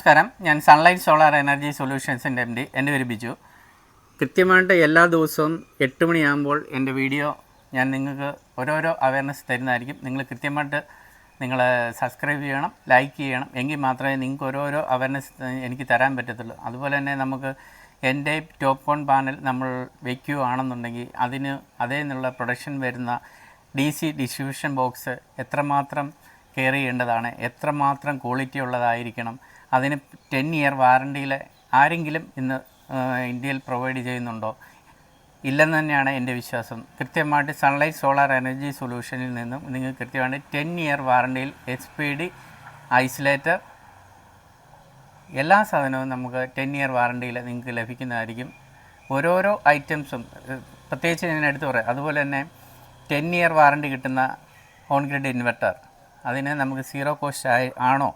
നമസ്കാരം. ഞാൻ sunlight solar energy സൊല്യൂഷൻസിൻ്റെ MD. എൻ്റെ പേര് ബിജു. കൃത്യമായിട്ട് എല്ലാ ദിവസവും 8 മണിയാകുമ്പോൾ എൻ്റെ വീഡിയോ ഞാൻ നിങ്ങൾക്ക് ഓരോരോ അവയർനെസ് തരുന്നതായിരിക്കും. നിങ്ങൾ കൃത്യമായിട്ട് നിങ്ങൾ സബ്സ്ക്രൈബ് ചെയ്യണം, ലൈക്ക് ചെയ്യണം. എങ്കിൽ മാത്രമേ നിങ്ങൾക്ക് ഓരോരോ അവയർനെസ് എനിക്ക് തരാൻ പറ്റത്തുള്ളൂ. അതുപോലെ തന്നെ നമുക്ക് എൻ്റെ ടോപ്പ് കോൺ പാനൽ നമ്മൾ വയ്ക്കുകയാണെന്നുണ്ടെങ്കിൽ അതിന് അതേ നിന്നുള്ള പ്രൊഡക്ഷൻ വരുന്ന DC ഡിസ്ട്രിബ്യൂഷൻ ബോക്സ് എത്രമാത്രം കെയർ ചെയ്യേണ്ടതാണ്, എത്രമാത്രം ക്വാളിറ്റി ഉള്ളതായിരിക്കണം, അതിന് 10 ഇയർ വാറണ്ടിയിൽ ആരെങ്കിലും ഇന്ന് ഇന്ത്യയിൽ പ്രൊവൈഡ് ചെയ്യുന്നുണ്ടോ? ഇല്ലെന്ന് തന്നെയാണ് എൻ്റെ വിശ്വാസം. കൃത്യമായിട്ട് സൺലൈറ്റ് സോളാർ എനർജി സൊല്യൂഷനിൽ നിന്നും നിങ്ങൾക്ക് കൃത്യമായിട്ട് 10 ഇയർ വാറണ്ടിയിൽ SPD ഐസൊലേറ്റർ എല്ലാ സാധനവും നമുക്ക് 10 ഇയർ വാറണ്ടിയിൽ നിങ്ങൾക്ക് ലഭിക്കുന്നതായിരിക്കും. ഓരോരോ ഐറ്റംസും പ്രത്യേകിച്ച് ഞാൻ എടുത്തു പറയാം. അതുപോലെ തന്നെ 10 ഇയർ വാറണ്ടി കിട്ടുന്ന ഓൺ ഗ്രിഡ് ഇൻവെർട്ടർ, അതിന് നമുക്ക് സീറോ കോസ്റ്റ് ആണോ?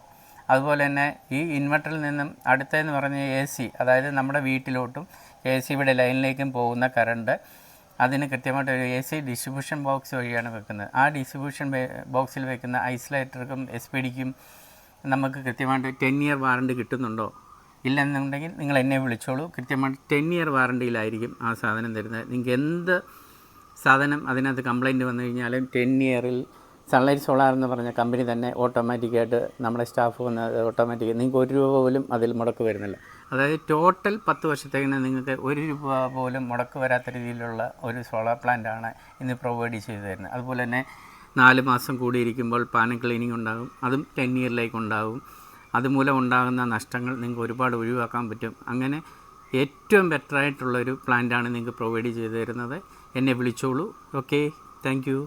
അതുപോലെ തന്നെ ഈ ഇൻവെർട്ടറിൽ നിന്നും അടുത്തതെന്ന് പറഞ്ഞ AC, അതായത് നമ്മുടെ വീട്ടിലോട്ടും ACയുടെ ലൈനിലേക്കും പോകുന്ന കറണ്ട്, അതിന് കൃത്യമായിട്ട് ഒരു AC ഡിസ്ട്രിബ്യൂഷൻ ബോക്സ് വഴിയാണ് വെക്കുന്നത്. ആ ഡിസ്ട്രിബ്യൂഷൻ ബോക്സിൽ വെക്കുന്ന ഐസൊലേറ്റർക്കും SPD-ക്കും നമുക്ക് കൃത്യമായിട്ട് 10 ഇയർ വാറണ്ടി കിട്ടുന്നുണ്ടോ? ഇല്ലെന്നുണ്ടെങ്കിൽ നിങ്ങൾ എന്നെ വിളിച്ചോളൂ. കൃത്യമായിട്ട് 10 ഇയർ വാറണ്ടിയിലായിരിക്കും ആ സാധനം തരുന്നത്. നിങ്ങൾക്ക് എന്ത് സാധനം അതിനകത്ത് കംപ്ലയിൻറ്റ് വന്നു കഴിഞ്ഞാലും 10 ഇയറിൽ സൺലൈറ്റ് സോളാർ എന്ന് പറഞ്ഞ കമ്പനി തന്നെ ഓട്ടോമാറ്റിക്കായിട്ട് നമ്മുടെ സ്റ്റാഫ് വന്ന് ഓട്ടോമാറ്റിക് നിങ്ങൾക്ക് 1 രൂപ പോലും അതിൽ മുടക്ക് വരുന്നില്ല. അതായത് ടോട്ടൽ 10 വർഷത്തേക്കിന് നിങ്ങൾക്ക് 1 രൂപ പോലും മുടക്ക് വരാത്ത രീതിയിലുള്ള ഒരു സോളാർ പ്ലാന്റാണ് ഇന്ന് പ്രൊവൈഡ് ചെയ്തു തരുന്നത്. അതുപോലെ തന്നെ 4 മാസം കൂടിയിരിക്കുമ്പോൾ പാനൽ ക്ലീനിങ് ഉണ്ടാകും. അതും 10 ഇയറിലേക്ക് ഉണ്ടാകും. അതുമൂലം ഉണ്ടാകുന്ന നഷ്ടങ്ങൾ നിങ്ങൾക്ക് ഒരുപാട് ഒഴിവാക്കാൻ പറ്റും. അങ്ങനെ ഏറ്റവും ബെറ്ററായിട്ടുള്ളൊരു പ്ലാന്റാണ് നിങ്ങൾക്ക് പ്രൊവൈഡ് ചെയ്തു തരുന്നത്. എന്നെ വിളിച്ചോളൂ. Okay, thank you.